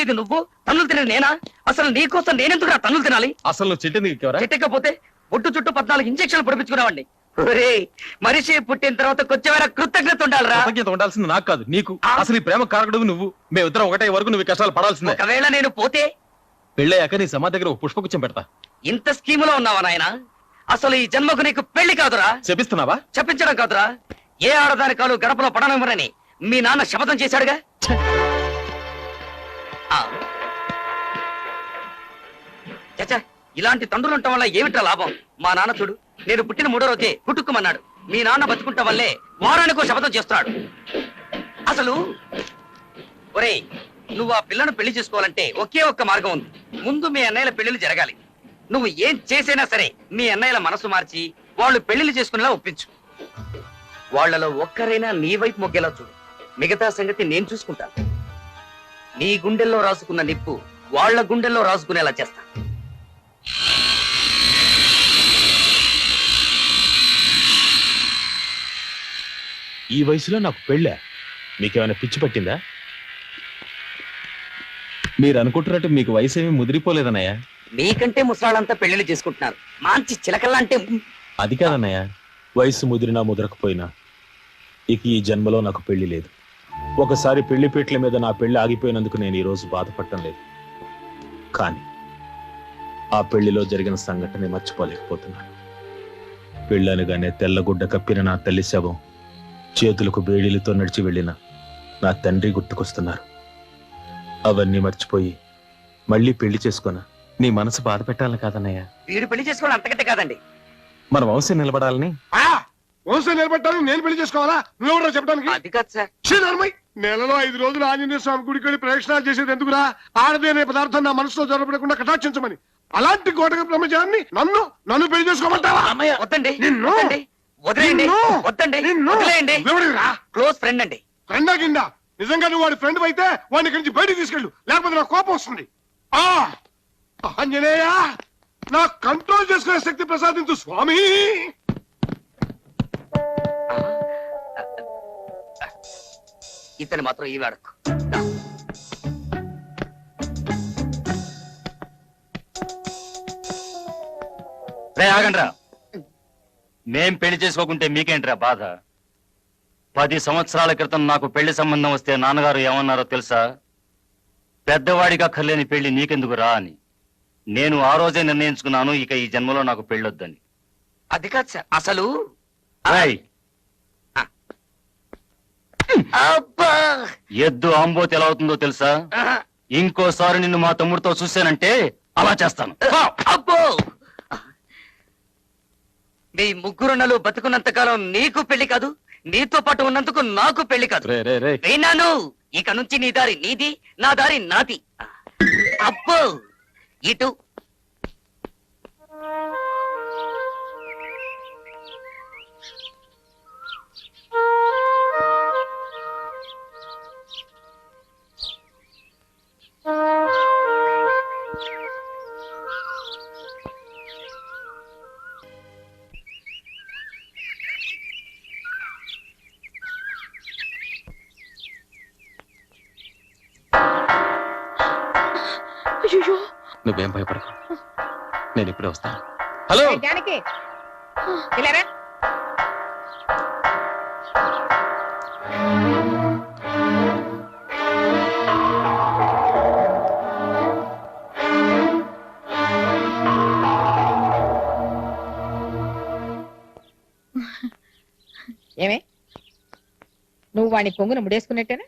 తినేది నువ్వు, తన్నులు తినేది నేనా? అసలు నీకోసం నేనెందుకు తన్నులు తినాలి? అసలు నువ్వు చెట్టకపోతే ఒట్టు చుట్టూ 14 ఇంజక్షన్లు పొడిపించుకున్నావండి. మనిషి పుట్టిన తర్వాత కొంచెం కృతజ్ఞత ఉండాలిరా. ఉండాల్సింది నాకు కాదు, నీకు. అసలు ఈ ప్రేమ కారకుడు నువ్వు. మేమిద్దరం ఒకటే వరకు నువ్వు కష్టాలు పడాల్సిందే. ఒకవేళ నేను పోతే పెళ్ళయ్యాక నీ సమాధి దగ్గర పుష్పగుచ్చం పెడతా. ఇంత స్కీములో ఉన్నావా నాయన? అసలు ఈ జన్మకు నీకు పెళ్లి కాదురా. చెప్పిస్తున్నావా? చెప్పించడం కాదురా, ఏ ఆడదాని కాలు గడపలో పడనివ్వరని మీ నాన్న శపథం చేశాడుగా. చచ్చా, ఇలాంటి తండ్రులు ఉండటం వల్ల ఏమిట్రా లాభం? మా నాన్న చూడు, నేను పుట్టిన 3వ రోజే పుట్టుకుమన్నాడు. మీ నాన్న బతుకుంటా వల్లే వారానికో శపథం చేస్తున్నాడు. అసలు ఒరేయ్, నువ్వు ఆ పిల్లను పెళ్లి చేసుకోవాలంటే ఒకే ఒక్క మార్గం ఉంది. ముందు మీ అన్నయ్యల పెళ్లిళ్ళు జరగాలి. నువ్వు ఏం చేసైనా సరే మీ అన్నయ్యల మనసు మార్చి వాళ్ళు పెళ్లిళ్ళు చేసుకునేలా ఒప్పించు. వాళ్లలో ఒక్కరైనా నీ వైపు మొగ్గేలా చూడు. మిగతా సంగతి నేను చూసుకుంటాను. నీ గుండెల్లో రాసుకున్న నిప్పు వాళ్ళ గుండెల్లో రాసుకునేలా చేస్తా. ఈ వయసులో నాకు పెళ్ళా? మీకేమైనా పిచ్చి పట్టిందా? మీరు అనుకుంటున్నట్టు మీకు వయసు ఏమీ ముదిరిపోలేదన్నయ్య. మీకంటే ముసలాళ్ళంతా పెళ్లిళ్ళు చేసుకుంటున్నారు. మంచి చిలకల్లా అంటే అది కాదన్నయ్య, వయసు ముదిరినా ముదరకపోయినా ఇక ఈ జన్మలో నాకు పెళ్లి లేదు. ఒకసారి పెళ్లి పీటల మీద నా పెళ్లి ఆగిపోయినందుకు నేను ఈ రోజు బాధపడటం లేదు. కానీ ఆ పెళ్లిలో జరిగిన సంఘటన మర్చిపోలేకపోతున్నాను. పెళ్ళనగానే తెల్లగుడ్డ కప్పిన నా తల్లి శవం, చేతులకు బేడీలతో నడిచి వెళ్ళిన నా తండ్రి గుర్తుకొస్తున్నారు. అవన్నీ మర్చిపోయి మళ్ళీ పెళ్లి చేసుకున్నా నీ మనసు బాధ పెట్టాలని కాదన్నయ్య. వీడు పెళ్లి చేసుకోవడం అంతకంటే కాదండి. మన వంశం నిలబడాలని. వంశం నిలబెట్టాలని నేను పెళ్లి చేసుకోవాలా? నువ్వెవరో చెప్పడానికి? అది కాదు సార్. నెలలో 5 రోజులు ఆంజనేయ స్వామి గుడికి వెళ్ళి ప్రదక్షిణాలు చేసేది ఎందుకురా? ఆడది అనే పదార్థం నా మనసులో జరపడకుండా కటాక్షించమని. అలాంటి కోటక బ్రహ్మచారిని నన్ను పెళ్లి చేసుకోమంటావా? వద్దండి, వదిలేయండి, వద్దండి, వదిలేయండి. క్లోజ్ ఫ్రెండ్ అండి. ఫ్రెండా కింద? నిజంగా నువ్వు వాడి ఫ్రెండ్ అయితే వాడిని ఇక్కడి నుంచి బయటికి తీసుకెళ్ళు, లేకపోతే నాకు కోపం వస్తుంది. ఆంజనేయ, నా కంట్రోల్ చేసుకునే శక్తి ప్రసాదించు స్వామి. ఇతను మాత్రం ఈ వాడకు. ఆగండ్రా, మేం పెళ్లి చేసుకోకుంటే మీకేంట్రా బాధ? 10 సంవత్సరాల క్రితం నాకు పెళ్లి సంబంధం వస్తే నాన్నగారు ఏమన్నారో తెలుసా? పెద్దవాడిగా అక్కర్లేని పెళ్లి నీకెందుకు రా అని. నేను ఆ రోజే నిర్ణయించుకున్నాను, ఇక ఈ జన్మలో నాకు పెళ్ళొద్దని. అది కాదు సార్, అసలు ఎద్దు ఆంబోతి ఎలా అవుతుందో తెలుసా? ఇంకోసారి నిన్ను మా తమ్ముడితో చూశానంటే అలా చేస్తాను. అబ్బో, మీ ముగ్గురున్నలు బతుకున్నంత కాలం నీకు పెళ్లి కాదు, నీతో పాటు ఉన్నందుకు నాకు పెళ్లి కాదు. విన్నాను, ఇక నుంచి నీ దారి నీది, నా దారి నాది. అబ్బో, ఇటు నువ్వేం భయపడకు, నేను ఇప్పుడే వస్తాను. హలో జానకి, ఇలారా. ఏమే, నువ్వు వాడిని పొంగును ముడేసుకున్నట్టేనా?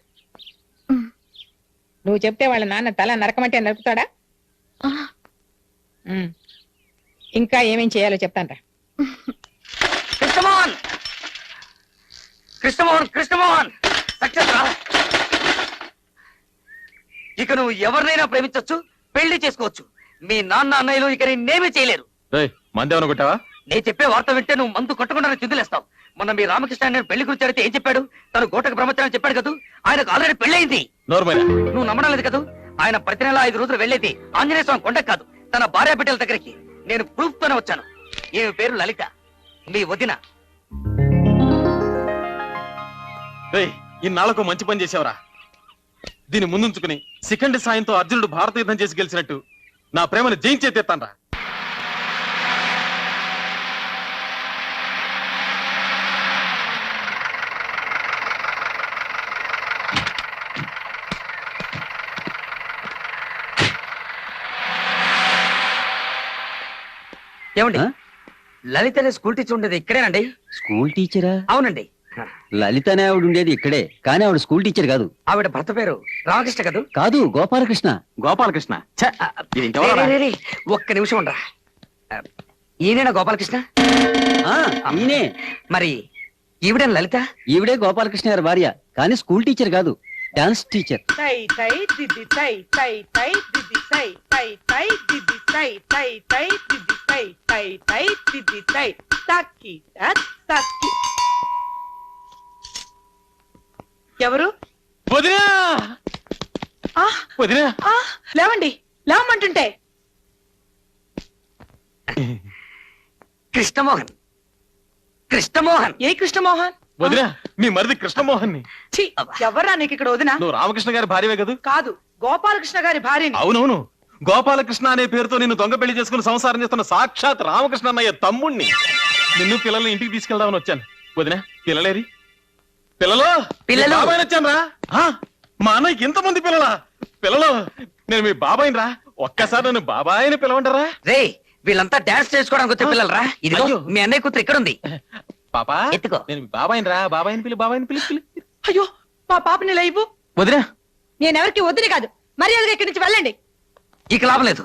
నువ్వు చెప్తే వాళ్ళ నాన్న తల నరకమంటే నరుకుతాడా? ఇంకా ఏమేం చేయాలో చెప్తానరా. కృష్ణమోహన్, కృష్ణమోహన్, కృష్ణమోహన్, ఇక నువ్వు ఎవరినైనా ప్రేమించొచ్చు, పెళ్లి చేసుకోవచ్చు. మీ నాన్న అన్నయ్యలు ఇక నేనేమీ చేయలేరు. మందేమన్నా కొట్టావా? నేను చెప్పే వార్త వింటే నువ్వు మందు కొట్టకుండా చిందులేస్తావు. మొన్న మీ రామకృష్ణ నేను పెళ్లి గురించి అడిగితే ఏం చెప్పాడు? తను గోటక బ్రహ్మచారి చెప్పాడు కదా, ఆయనకు ఆల్రెడీ పెళ్ళయింది. నువ్వు నమ్మడం లేదు కదా? ఆయన ప్రతి నెల 5 రోజులు వెళ్ళేది ఆంజనేయ స్వామి కొండకు కాదు, తన భార్య బిడ్డల దగ్గరికి. నేను ప్రూఫ్ తోనే వచ్చాను. ఈమె పేరు లలిత, మీ వదిన. ఇన్నాళ్లకు మంచి పని చేసావురా. దీన్ని ముందుంచుకుని శిఖండి సాయంతో అర్జునుడు భారత యుద్ధం చేసి గెలిచినట్టు నా ప్రేమను జయించేతేస్తానరా. ఏమండి లలిత అనే స్కూల్ టీచర్ ఉండేది ఇక్కడేనండి? స్కూల్ టీచరా? అవునండి. లలిత అనే ఆవిడ ఉండేది ఇక్కడే, కానీ ఆవిడ స్కూల్ టీచర్ కాదు. ఆవిడ భర్త పేరు రామకృష్ణ కదూ? కాదు, గోపాలకృష్ణ. గోపాలకృష్ణ ఛ! ఇది రే, ఇంకెవరరా? రే, రే, ఒక్క నిమిషం ఉండరా. ఈయనేనా గోపాలకృష్ణ? ఈయనే. మరి ఈవిడ లలిత? ఈవిడే గోపాలకృష్ణ గారి భార్య, కానీ స్కూల్ టీచర్ కాదు, డాన్స్ టీచర్. తై తై దిది తై తై తై దిది తై తై తై దిది తై తై తై దిది తై తై తై దిది తై తక్కి తక్కి. ఎవరు? వదినా! ఆ వదినా! ఆ లేవండి, లేవమంటుంటే. కృష్ణమోహన్. కృష్ణమోహన్. ఏ కృష్ణమోహన్? వదినా, మీ మరిది కృష్ణమోహన్ ని. ఛీ, ఎవర్రా నీకు ఇక్కడ వదినా? నువ్వు రామకృష్ణ గారి భార్యవే కదూ? కాదు, గోపాలకృష్ణ గారి భార్యని. అవునవును, గోపాలకృష్ణ అనే పేరుతో నిన్ను దొంగ పెళ్లి చేసుకుని సంసారం చేస్తున్న సాక్షాత్ రామకృష్ణ అన్నయ్య తమ్ముణ్ణి. నిన్ను పిల్లల్ని ఇంటికి తీసుకెళ్దామని వచ్చాను. వదినా, పిల్లలేరి? పిల్లలు పిల్లలు. బాబాయ్ వచ్చాను రా. మా అన్నయ్యకి ఇంతమంది పిల్లలా? పిల్లలు, నేను మీ బాబాయిని రా. ఒక్కసారి నన్ను బాబాయిని పిలవంటారా? రే, వీళ్ళంతా డాన్స్ చేసుకోవడానికి వచ్చే పిల్లలరా. ఇదిగో అయ్యో. మీ అన్నయ్య కూతురు ఇక్కడ ఉంది. పాపా, ఎత్తుకో. నేను మీ బాబాయిని రా. బాబాయిని పిలి, బాబాయిని పిలి. అయ్యో, మా పాపని లైవ్. వదినా, నేనెవరికి వద్దుని కాదు, మర్యాదగా ఇక్కడి నుంచి వెళ్ళండి. ఇక లాభం లేదు.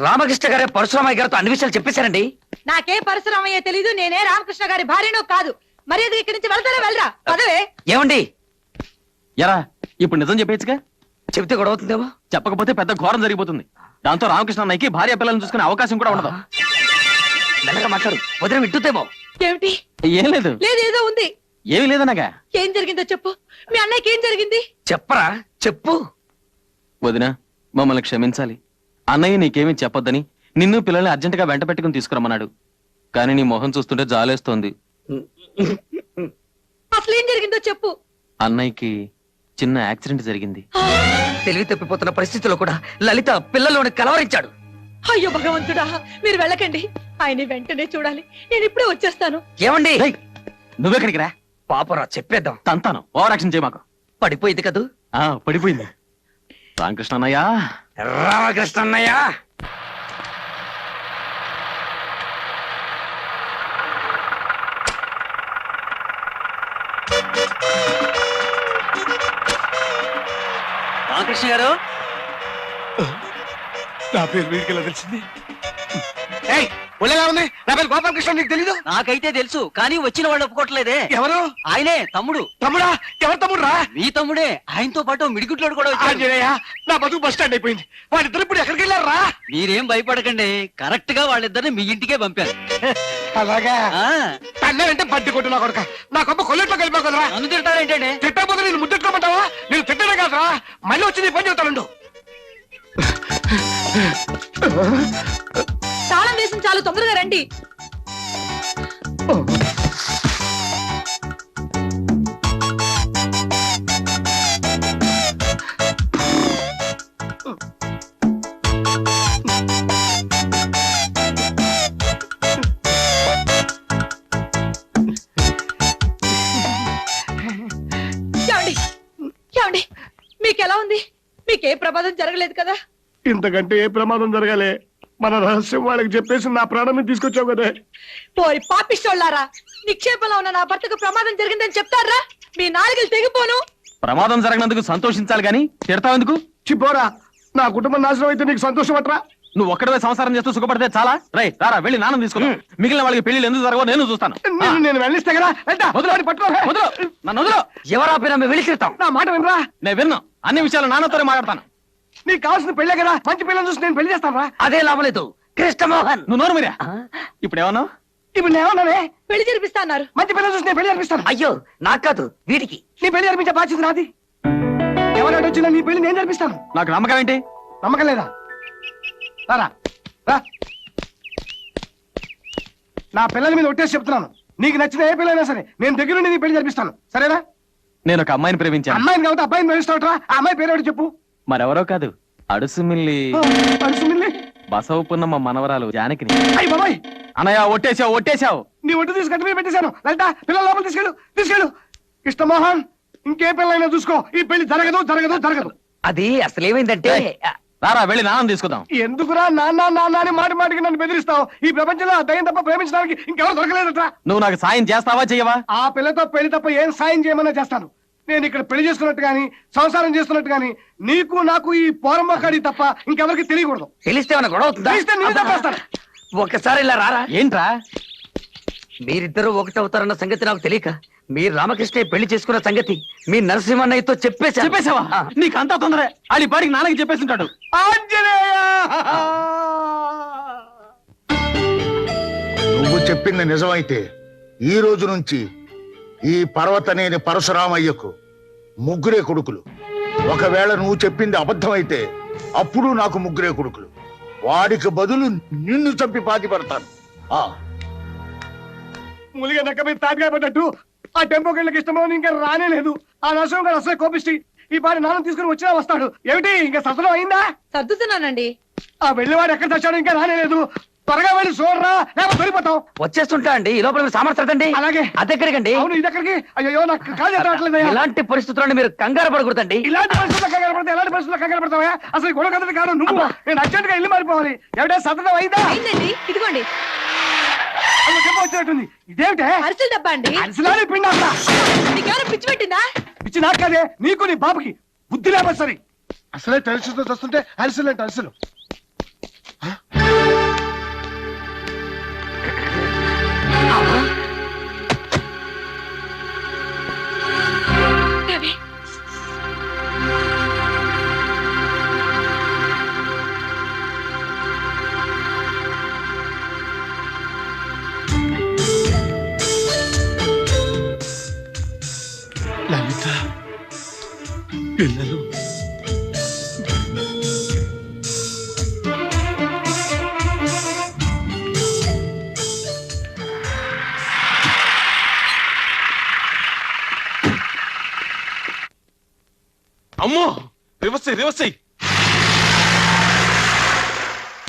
రామకృష్ణ గారే పరశురామయ్య గారితో అన్ని విషయాలు చెప్పేశారండి. నాకే పరశురామయ్య తెలీదు, నేనే రామకృష్ణ గారి భార్యను కాదు. మర్యాదగా ఇక్కడి నుంచి వెళ్తారా? వెళ్ళరా, పదవే. ఏమండి, ఎరా ఇప్పుడు నిజం చెప్పేచ్చుగా? చెబితే గొడవ అవుతుందేమో. చెప్పకపోతే పెద్ద ఘోరం జరిగిపోతుంది. దాంతో రామకృష్ణ అన్నయ్యకి భార్య పిల్లల్ని చూసుకునే అవకాశం కూడా ఉండదు. మెల్లగా మాట్లాడు, వదిన వింటుందేమో. ఏమిటి? ఏం లేదు. లేదు, ఏదో ఉంది. ఏమీ లేదనగా. ఏం జరిగిందో చెప్పు. మీ అన్నయ్యకి ఏం జరిగింది? చెప్పరా, చెప్పు. వదినా, మమ్మల్ని క్షమించాలి. అన్నయ్య నీకేమీ చెప్పొద్దని నిన్ను పిల్లల్ని అర్జెంటుగా వెంట పెట్టుకుని తీసుకురమ్మన్నాడు. కానీ నీ మొహం చూస్తుంటే జాలేస్తోంది. అసలు ఏం జరిగిందో చెప్పు. అన్నయ్యకి చిన్న యాక్సిడెంట్ జరిగింది. తెలివి తప్పిపోతున్న పరిస్థితుల్లో కూడా లలిత పిల్లల్లోని కలవరించాడు. అయ్యో భగవంతుడా, మీరు వెళ్ళకండి. ఆయన వెంటనే చూడాలి. నేను ఇప్పుడే వచ్చేస్తాను. ఏమండి, ఏయ్, నువ్వెక్కడికి రా. పాపరా చెప్పేద్దాం. తంతాను, ఓవర్ యాక్షన్ చేయ మాకు. పడిపోయింది కదూ. పడిపోయింది. రామకృష్ణ అన్నయ్య. రామకృష్ణ అన్నయ్య. రామకృష్ణ గారు, నా పేరు వీడికి ఎలా తెలిసింది? ఏయ్, ఒళ్ళేలా ఉంది? నా పేరు గోపాలకృష్ణ, నీకు తెలీదు? నాకైతే తెలుసు, కానీ వచ్చిన వాళ్ళు ఒప్పుకోవట్లేదే. ఎవరు? ఆయనే, తమ్ముడు. తమ్ముడా? ఎవరు తమ్ముడు రా? మీ తమ్ముడే. ఆయనతో పాటు మిడిగుట్లోడు కూడా వచ్చాడు. ఆంజనేయ, నా బతుకు బస్ స్టాండ్ అయిపోయింది. వాళ్ళిద్దరు ఇప్పుడు ఎక్కడికి వెళ్ళారు రా? మీరేం భయపడకండి, కరెక్ట్ గా వాళ్ళిద్దరిని మీ ఇంటికే పంపారు. అలాగా? ఆ, తన్నారంటే బడ్డి కొట్టు నా కొడుక. నా కొమ్మ కొల్లెట్లో కలిపా కదరా? నన్ను తింటారేంటండి? తిట్టకపోతే నేను ముద్దెట్టుకోమంటావా? నేను తిట్టనే కాదురా, మళ్ళీ వచ్చి నీ పని చెబుతానుండు. తాళం వేసిన చాలు, తొందరగా రండి. ఏమండి, ఏమండి, మీకెలా ఉంది? మీకే ప్రమాదం జరగలేదు కదా? ఇంతకంటే ఏ ప్రమాదం జరగాలి? మన రహస్యం వాళ్ళకి చెప్పేసి నా ప్రాణాన్ని తీసుకొచ్చావు కదా. పోయి పాపిస్తోళ్ళారా, నిక్షేపంలో ఉన్న నా భర్తకు ప్రమాదం జరిగిందని చెప్తారా? మీ నాలుగులు తెగిపోను. ప్రమాదం జరగనందుకు సంతోషించాలి గాని తిడతావెందుకు? చిపోరా, నా కుటుంబం నాశనం అయితే నీకు సంతోషం అట్రా? నువ్వు ఒక్కడవే సంసారం చేస్తూ సుఖపడితే చాలా. రారా వెళ్ళి నాన్న తీసుకున్నా. మిగిలిన వాళ్ళకి పెళ్లి ఎందుకు జరగవో నేను చూస్తాను. నేను వెళ్ళిస్తే కదా. వదిలు, పట్టుకో. వదిలు, నన్ను వదిలు. ఎవరా పేరు వెళ్ళి తిడతాం. నా మాట వినరా? నేను విన్ను. అన్ని విషయాలు నాన్నతోనే మాట్లాడతాను. నీకు కావాల్సిన పెళ్ళే కదా, మంచి పిల్లని చూసి నేను పెళ్లి చేస్తాను రా. అదే లాభం లేదు. కృష్ణమోహన్, నువ్వు నోరు మీరా. ఇప్పుడు ఏమన్నావు? ఇప్పుడు నేనేమన్నానే? పెళ్లి జరిపిస్తా అన్నారు. మంచి పిల్లని చూసి నేను పెళ్లి జరిపిస్తాను. అయ్యో నాకు కాదు, వీడికి. నీ పెళ్లి జరిపించే బాధ్యత నాది. ఎవరైనా వచ్చినా నీ పెళ్లి నేను జరిపిస్తాను. నాకు నమ్మకం ఏంటి? నమ్మకం లేదా? రారా రా. నా పిల్లల మీద ఒట్టేసి చెప్తున్నాను, నీకు నచ్చిన ఏ పిల్లైనా సరే నేను దగ్గరుండి నీ పెళ్లి జరిపిస్తాను. సరేనా? నేను ఒక అమ్మాయిని ప్రేమించాను. అమ్మాయిని కాబట్టి అబ్బాయిని ప్రేమిస్తావుట్రా? ఆ అమ్మాయి పేరు చెప్పు. మరెవరో కాదు, అడుసుమిల్లి అరుసుమిల్లి. బసవపున్నమ్మ మనవరాలు జానకిని. అయ్యి బాబాయ్, అనయ్య ఒట్టేశావు. నీ ఒట్టు తీసి కట్టి మీద పెట్టేశాను. లలిత, పిల్లల లోపల తీసుకెళ్ళు. కృష్ణమోహన్, ఇంకే పిల్లలైనా చూసుకో. ఈ పెళ్లి జరగదు. అది అసలు ఏమైందంటే రారా వెళ్ళి నాన్న తీసుకుందాం. ఎందుకురా నాన్న అని మాటికి నన్ను బెదిరిస్తావు? ఈ ప్రపంచంలో ఆ దయ్యం తప్ప ప్రేమించడానికి ఇంకెవరు దొరకలేదట. నువ్వు నాకు సాయం చేస్తావా చెయ్యవా? ఆ పిల్లతో పెళ్లి తప్ప ఏం సాయం చేయమన్నా చేస్తాను. నేను ఇక్కడ పెళ్లి చేసుకున్నట్టు గాని సంసారం చేస్తున్నట్టు గాని నీకు నాకు ఈ పోరమ్మకాడి తప్ప ఇంకెవరికి తెలియకూడదు. తెలిస్తే ఏమైనా గొడవ అవుతుందా? తెలిస్తే నిన్ను తప్పేస్తాను. ఒకసారి ఇలా రారా. ఏంట్రా? మీరిద్దరూ ఒకటవుతారన్న సంగతి నాకు తెలియక మీరు రామకృష్ణ పెళ్లి చేసుకున్న సంగతి మీ నరసింహన్నయ్యతో చెప్పేశావా? నీకంతా తొందరే. ఆడి పాడికి నాన్నకి చెప్పేస్తుంటాడు. ఆంజనేయ! నువ్వు చెప్పింది నిజమైతే ఈ రోజు నుంచి ఈ పర్వతనేని పరశురామయ్యకు ముగ్గురే కొడుకులు. ఒకవేళ నువ్వు చెప్పింది అబద్ధమైతే అప్పుడు నాకు ముగ్గురే కొడుకులు. వాడికి బదులు నిన్ను చంపి పాతిపడతాను. ములిగా నక్క మీద తాటిగా పడ్డట్టు ఆ టెంపో గిళ్ళకి ఇష్టమో ఇంకా రానే లేదు. ఆ నరసింహ గారు అసలే కోపిష్టి. ఈ పారి నాన్న తీసుకుని వచ్చినా వస్తాడు. ఏమిటి ఇంకా సతనం అయిందా? సర్దుతున్నానండి. ఆ వెళ్ళివాడు ఎక్కడ తెచ్చాడు? ఇంకా రానే లేదు. త్వరగా వెళ్ళి చూడరా, లేకపోతే దొరికిపోతాం. వచ్చేస్తుంటా అండి. ఈ లోపల మీరు సామర్థ్యండి. అలాగే. అదెక్కడికండి? అవును, ఇది ఎక్కడికి? అయ్యో నాకు కాదు రావట్లేదయ్యా. ఇలాంటి పరిస్థితుల్లో మీరు కంగారు పడకూడదండి. ఇలాంటి పరిస్థితుల్లో కంగారు పడతా? ఎలాంటి పరిస్థితుల్లో కంగారు పడతావా? అసలు ఈ గొడవ కథది కాదు. నువ్వు నేను అర్జెంట్ గా ఇల్లు మారిపోవాలి. ఎవడే సతనం అయిందా? ఇదిగోండి అందులో చెప్ప వచ్చినట్టుంది. ఇదేమిటే? అరిసెల డబ్బా అండి. అరిసెలాని పిండి అంతా నీకెవరో పిచ్చి పెట్టిందా? పిచ్చి నాకు కదే, నీకు నీ బాబుకి బుద్ధి లేకపోతే సరే. అసలే టెన్షన్తో వస్తుంటే అరిసెలు అంటే అరిసెలు. లలిత, పిల్లలు అమ్మో, రివర్స్.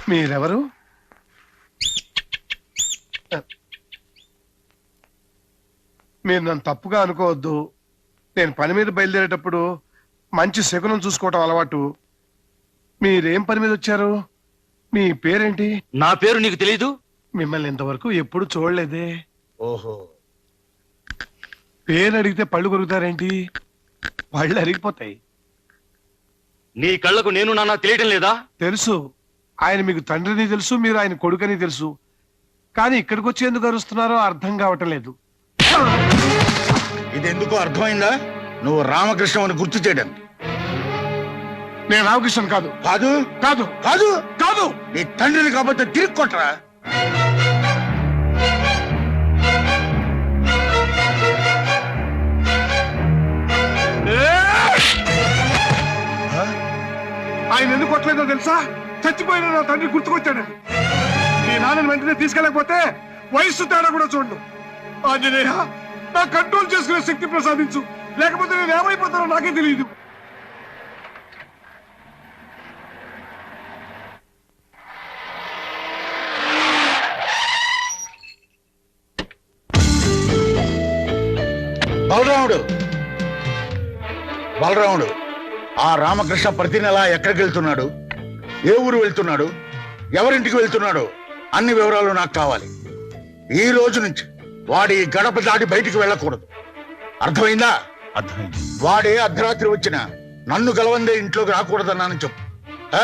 మీరెవరు? మీరు నన్ను తప్పుగా అనుకోవద్దు. నేను పని మీద బయలుదేరేటప్పుడు మంచి శకునం చూసుకోవటం అలవాటు. మీరేం పని మీద వచ్చారు? మీ పేరేంటి? నా పేరు నీకు తెలీదు? మిమ్మల్ని ఇంతవరకు ఎప్పుడు చూడలేదే. ఓహో, పేరు అడిగితే పళ్ళు కొరుకుతారేంటి? పళ్ళు అరిగిపోతాయి. నీ కళ్ళకు నేను నాన్న తెలియటం లేదా? తెలుసు, ఆయన మీకు తండ్రిని తెలుసు, మీరు ఆయన కొడుకని తెలుసు. కానీ ఇక్కడికి వచ్చి ఎందుకు అరుస్తున్నారో అర్థం కావటం లేదు. ఇది ఎందుకో అర్థమైందా? నువ్వు రామకృష్ణ అని గుర్తు చేయడానికి. నేను రామకృష్ణ కాదు. కాదు కాదు కాదు కాదు నీ తండ్రిని కాబట్టి తిరిగి కొట్టరా. ఆయన ఎందుకు కొట్టలేదో తెలుసా? చచ్చిపోయిన నా తండ్రి గుర్తుకొచ్చాడు. నీ నాన్నని వెంటనే తీసుకెళ్ళకపోతే వయస్సు తేడా కూడా చూడు. ఆంజనేయ, నా కంట్రోల్ చేసుకునే శక్తి ప్రసాదించు, లేకపోతే నేను ఏమైపోతానో నాకే తెలియదు. బలరాముడు ఆ రామకృష్ణ ప్రతి నెల ఎక్కడికి వెళ్తున్నాడు, ఏ ఊరు వెళ్తున్నాడు, ఎవరింటికి వెళ్తున్నాడు అన్ని వివరాలు నాకు కావాలి. ఈ రోజు నుంచి వాడి గడప దాటి బయటికి వెళ్ళకూడదు. అర్థమైందా? అర్థమైంది. వాడే అర్ధరాత్రి వచ్చిన నన్ను గలవందే ఇంట్లోకి రాకూడదన్నానని చెప్పు. ఆ?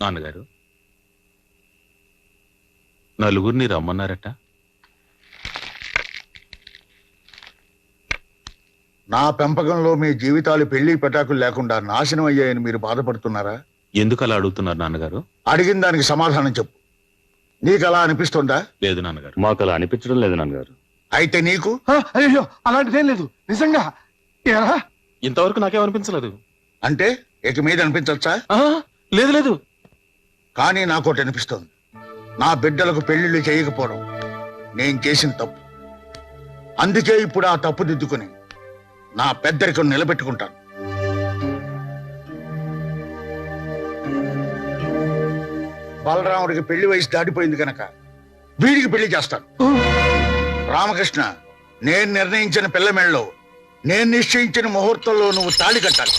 నాన్నగారు, నలుగురిని రమ్మన్నారట. నా పెంపకంలో మీ జీవితాలు పెళ్లి పెటాకులు లేకుండా నాశనం అయ్యాయని మీరు బాధపడుతున్నారా? ఎందుకు అలా అడుగుతున్నారు నాన్నగారు? అడిగిన దానికి సమాధానం చెప్పు. నీకు అలా అనిపిస్తుందా? లేదు నాన్నగారు. మాకు అలా అనిపించడం లేదు నాన్నగారు. అయితే నీకు? అయ్యో అలాంటిదేం లేదు నిజంగా. ఏరా? ఇంతవరకు నాకేమనిపించలేదు. అంటే ఇక మీద అనిపించచ్చా? ఆ, లేదు లేదు. కానీ నాకోటి అనిపిస్తోంది. నా బిడ్డలకు పెళ్లిళ్ళు చేయకపోవడం నేను చేసిన తప్పు. అందుకే ఇప్పుడు ఆ తప్పు దిద్దుకుని నా పెద్దరికం నిలబెట్టుకుంటాను. బలరాముడికి పెళ్లి వయసు దాటిపోయింది కనుక వీడికి పెళ్లి చేస్తాను. రామకృష్ణ, నేను నిర్ణయించిన పిల్ల మెళ్ళలో నేను నిశ్చయించిన ముహూర్తంలో నువ్వు తాళి కట్టాలి.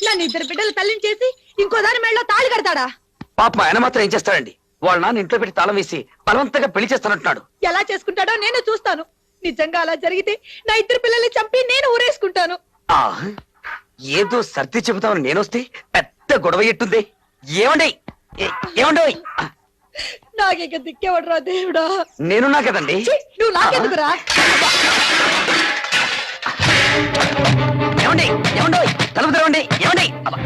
నన్ను ఇద్దరు బిడ్డలు తల్లిని చేసి ఇంకో దాని మెళ్ళలో తాళి కడతాడా? పాప ఆయన మాత్రం ఏం చేస్తాడండి? వాళ్ళ నాన్న ఇంట్లో పెట్టి తాళం వేసి బలవంతంగా పెళ్లి చేస్తానంటున్నాడు. ఎలా చేసుకుంటాడో నేను చూస్తాను. నిజంగా అలా జరిగితే నా ఇద్దరు పిల్లల్ని చంపి నేను ఊరేసుకుంటాను. ఆ, ఏదో సర్ది చెబుతామని నేనొస్తే పెద్ద గొడవ ఎట్టుంది. ఏమండి ఏమండి, నాకేక దిక్కేవడరా దేవుడా. నేనున్నా కదండి. ఛీ, నువ్వు నాకెందుకురా? ఏమండి ఏమండి, తలుపు తెరవండి. ఏమండి, అబ్బా,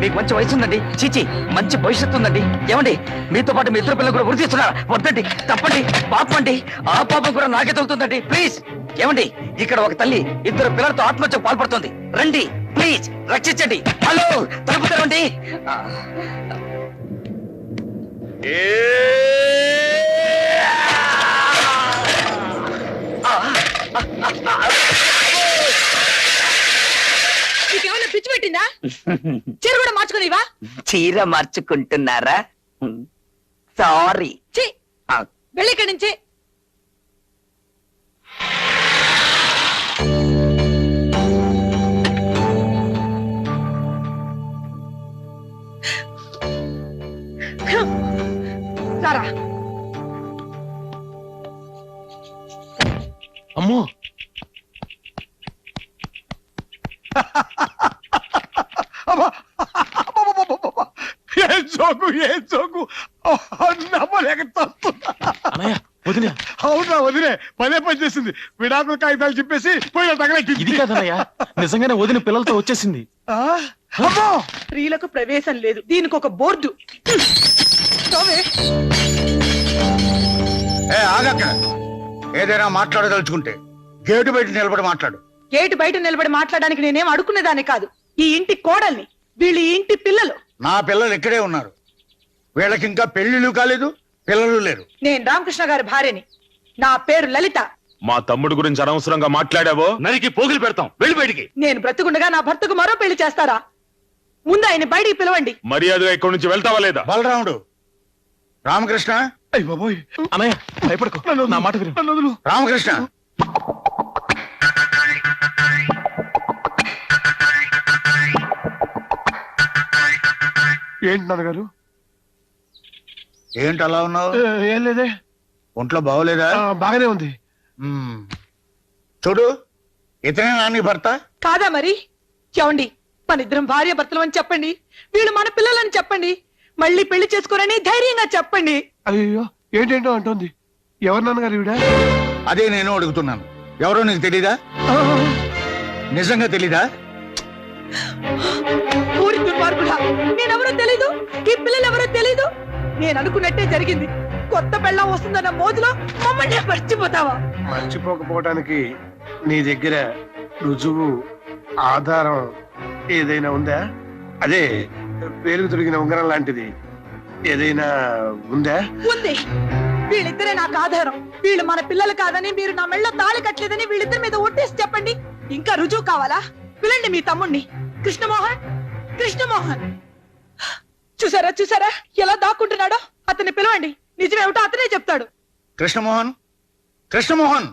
మీకు మంచి వయసు ఉందండి. చీచి, మంచి భవిష్యత్తు ఉందండి. ఏమండి, మీతో పాటు మీ ఇద్దరు పిల్లలు కూడా వృద్ధి చేస్తున్నారా? వద్దండి, తప్పండి, పాపం అండి. ఆ పాపం కూడా నాకే తగ్గుతుందండి. ప్లీజ్. ఏమండి, ఇక్కడ ఒక తల్లి ఇద్దరు పిల్లలతో ఆత్మహత్యకు పాల్పడుతుంది. రండి ప్లీజ్, రక్షించండి. హలో, తలుపు తెరవండి. నీకేమన్నా పిచ్చి పెట్టిందా? చీర కూడా మార్చుకునివా? చీర మార్చుకుంటున్నారా? సారీ. ఛీ, వెళ్ళి ఇక్కడి నుంచి. రారా. అమ్మో, ఏం జోకు ఏం జోకు. నమ్మలేక తప్పుతున్నా. అన్నయ్య వదిన, అవునా వదిలే, పదే పని చేసింది. విడాకుల కాగితాలు చెప్పేసి పోయిన తగలెట్టింది. ఇది కాదన్నయ్య, నిజంగానే వదిన పిల్లలతో వచ్చేసింది. అమ్మో, స్త్రీలకు ప్రవేశం లేదు, దీనికి ఒక బోర్డు. ఆగక్కడ. ఏదైనా మాట్లాడదలుచుకుంటే గేటు బయట నిలబడి మాట్లాడు. గేటు బయట నిలబడి మాట్లాడడానికి నేనేం అడుక్కునేదాన్ని కాదు. ఈ ఇంటి కోడల్ని, వీళ్ళు ఈ ఇంటి పిల్లలు. నా పిల్లలు ఇక్కడే ఉన్నారు. వీళ్ళకి ఇంకా పెళ్లిళ్ళు కాలేదు, పిల్లలు లేరు. నేను రామకృష్ణ గారి భార్యని. నా పేరు లలిత. మా తమ్ముడు గురించి అనవసరంగా మాట్లాడావో నరికి పోగులు పెడతాం. వెళ్ళి బయటికి. నేను బ్రతుకుండగా నా భర్తకు మరో పెళ్లి చేస్తారా? ముందు ఆయన బయటికి పిలవండి. మర్యాదగా ఇక్కడి నుంచి వెళ్తావా లేదా? బలరాముడు, రామకృష్ణ. అయ్య బాబోయ్, అన్నయ్య భయపడకు, నా మాట విను. నన్ను వదులు. రామకృష్ణ, ఏంటి నాన్నగారు? ఏంటి అలా ఉన్నావు? ఏం లేదే, ఒంట్లో బాగోలేదా? బాగానే ఉంది. మ్మ్. చూడు, ఇతనే నాని భర్త. కాదా మరి? చెవండి, మన ఇద్దరం భార్య భర్తలు అని చెప్పండి. వీళ్ళు మన పిల్లలని చెప్పండి. మళ్ళీ పెళ్లి చేసుకోరని ధైర్యంగా చెప్పండి. అయ్యో, ఏంటేంటో అంటుంది. ఎవరు నాన్నగారు ఈవిడ? అదే నేను అడుగుతున్నాను. ఎవరో నీకు తెలీదా? నిజంగా తెలీదా? ఊరి దుర్మార్గుడా, నేనెవరో తెలీదు, ఈ పిల్లలు ఎవరో తెలీదు. నేను అనుకున్నట్టే జరిగింది. కొత్త పెళ్ళం వస్తుందన్న మోజులో మమ్మల్ని మర్చిపోతావా? మర్చిపోకపోవటానికి నీ దగ్గర రుజువు, ఆధారం ఏదైనా ఉందా? అదే పేరుకు తొడిగిన ఉంగరం లాంటిది ఏదైనా ఉందా? ఉంది. వీళ్ళిద్దరే నాకు ఆధారం. వీళ్ళు మన పిల్లలు కాదని, మీరు నా మెళ్ళ తాళి కట్టలేదని వీళ్ళిద్దరి మీద ఒట్టేసి చెప్పండి. ఇంకా రుజువు కావాలా? పిలండి మీ తమ్ముణ్ణి, కృష్ణమోహన్. కృష్ణమోహన్ చూసారా చూసారా ఎలా దాక్కుంటున్నాడో? అతన్ని పిలవండి. నిజమేమిటో అతనే చెప్తాడు. కృష్ణమోహన్, కృష్ణమోహన్.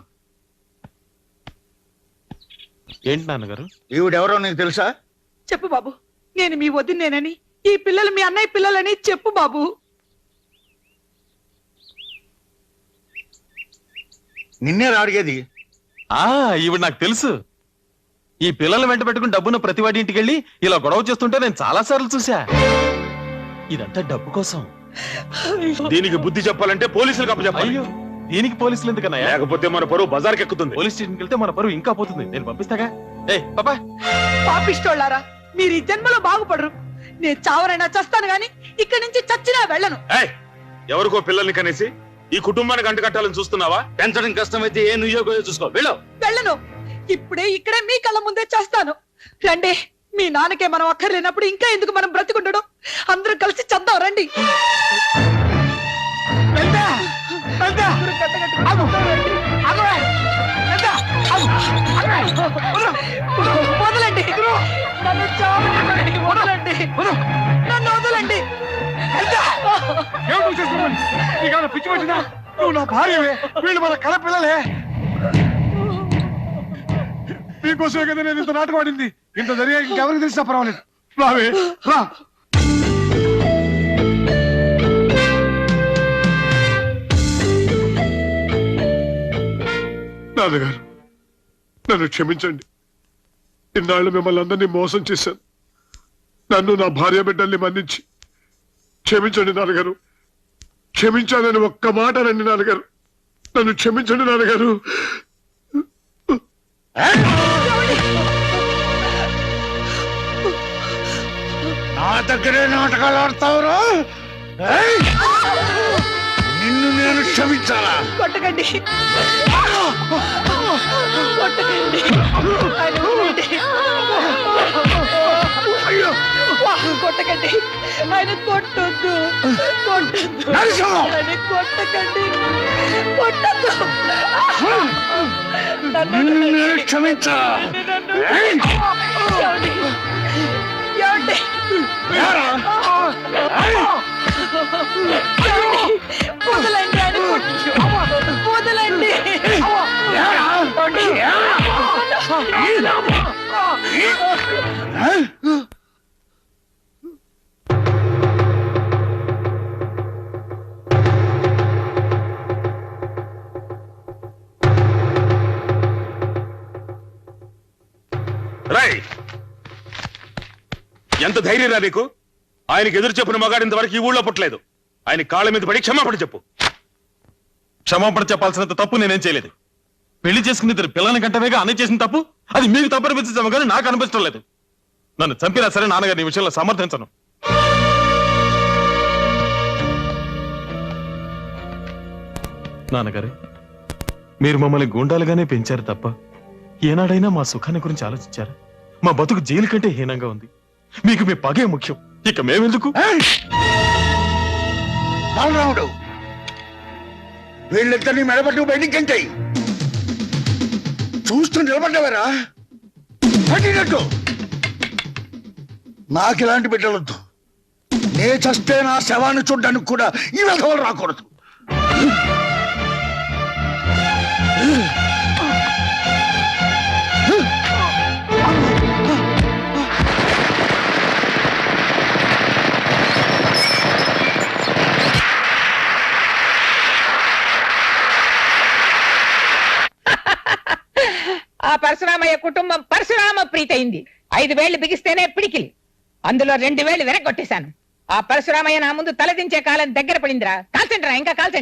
ఏంటి నాన్నగారు? ఈవిడెవరో నీకు తెలుసా? చెప్పు బాబు, నేను మీ వదినేనని, ఈ పిల్లలు మీ అన్నయ్య పిల్లలని చెప్పు బాబు. నిన్నే అడిగేది. ఈవిడ నాకు తెలుసు. ఈ పిల్లల్ని వెంట పెట్టుకుని డబ్బున్న ప్రతి వాడి ఇంటికి వెళ్ళి ఇలా గొడవ చేస్తుంటే నేను చాలా సార్లు చూసా. ఇదంతా డబ్బు కోసం. దీనికి బుద్ధి చెప్పాలంటే పోలీసులకు అప్పచెప్పాలి. అయ్యో, దీనికి పోలీసులు ఎందుకన్నా? లేకపోతే మన పరువు బజార్కి ఎక్కుతుంది. పోలీస్ స్టేషన్కి వెళ్తే మన పరువు ఇంకా పోతుంది. నేను పంపిస్తాగా. పాపా, పాపిష్టోళ్ళారా, మీరు ఈ జన్మలో బాగుపడరు. నేను చావరైనా చస్తాను గాని ఇక్కడి నుంచి చచ్చినా వెళ్ళను. ఎవరికో పిల్లల్ని కనేసి ఈ కుటుంబానికి అంటు కట్టాలని చూస్తున్నావా? పెంచడం కష్టమైతే ఏ నుయ్యో చూసుకో. వెళ్ళు. వెళ్ళను. ఇప్పుడే ఇక్కడే మీ కళ్ళ ముందే చేస్తాను. రండి. మీ నాన్నకే మనం అక్కర్లేనప్పుడు ఇంకా ఎందుకు మనం బ్రతికుండడం? అందరూ కలిసి చద్దాం రండి. వదలండి, నన్ను చావనివ్వండి. వదలండి, నన్ను వదలండి. పిచ్చి పట్టినా నువ్వు నా భార్యవే, వీళ్ళు మన కళ పిల్లలే. మీకోసమే కదా నేను ఇంత నాటకం ఆడింది. ఇంత జరిగా ఇంకెవరికి తెలిసినా పర్వాలేదు. రావే రా. నాన్నగారు, నన్ను క్షమించండి. ఇన్నాళ్ళు మిమ్మల్ని అందరినీ మోసం చేశాను. నన్ను నా భార్య బిడ్డల్ని మన్నించి క్షమించండి నాన్నగారు. క్షమించాలని ఒక్క మాట రండి నాన్నగారు. నన్ను క్షమించండి నాన్నగారు. నా దగ్గరే నాటకాలు ఆడతావురా? నిన్ను నేను క్షమించాలా? కొట్టకండి, కొట్టకండి. ఆయన ఊరండి. కొట్టకండి, ఆయన కొట్టొద్దు, కొట్టొద్దు, ఆయన కొట్టకండి, కొట్టొద్దు. నిన్ను నేను క్షమించాలా? ఏమండి? ఏమండి? వదలండి, ఆయన వదలండి. రై, ఎంత ధైర్యం రా నీకు? ఆయనకి ఎదురు చెప్పిన మగాడు ఇంతవరకు ఈ ఊళ్ళో పుట్టలేదు. ఆయన కాళ్ళ మీద పడి క్షమాపణ చెప్పు. క్షమాపణ చెప్పాల్సినంత తప్పు నేనేం చేయలేదు. పెళ్లి చేసుకుని ఇద్దరు పిల్లల్ని కంటవేగా అన్నయ్య చేసిన తప్పు అది మీకు తప్పు అనిపించాము కానీ నాకు అనిపించడం లేదు. నన్ను చంపినా సరే నాన్నగారి ఈ విషయంలో సమర్థించను. నాన్నగారు, మీరు మమ్మల్ని గూండాలుగానే పెంచారు తప్ప ఏనాడైనా మా సుఖాన్ని గురించి ఆలోచించారా? మా బతుకు జైలు కంటే హీనంగా ఉంది. మీకు మీ పగే ముఖ్యం. ఇక మేమెందుకు? బాలరాముడు, వీళ్ళిద్దరిని మెడబట్టు బయటికి గంటాయి. చూస్తూ నిలబడ్డవరా? పట్టినట్టు నాకు ఇలాంటి బిడ్డలొద్దు. నే చస్తే నా శవాన్ని చూడ్డానికి కూడా ఈ విధవలు రాకూడదు. ఆ పరశురామయ్య కుటుంబం పరశురామ ప్రీతయింది. 5 వేళ్లు బిగిస్తేనే పిడికిలి, అందులో 2 వేళ్లు వెనక్కొట్టేశాను. ఆ పరశురామయ్య నా ముందు తలదించే కాలం దగ్గర పడిందిరా. కాల్చండిరా, ఇంకా కాల్చండి.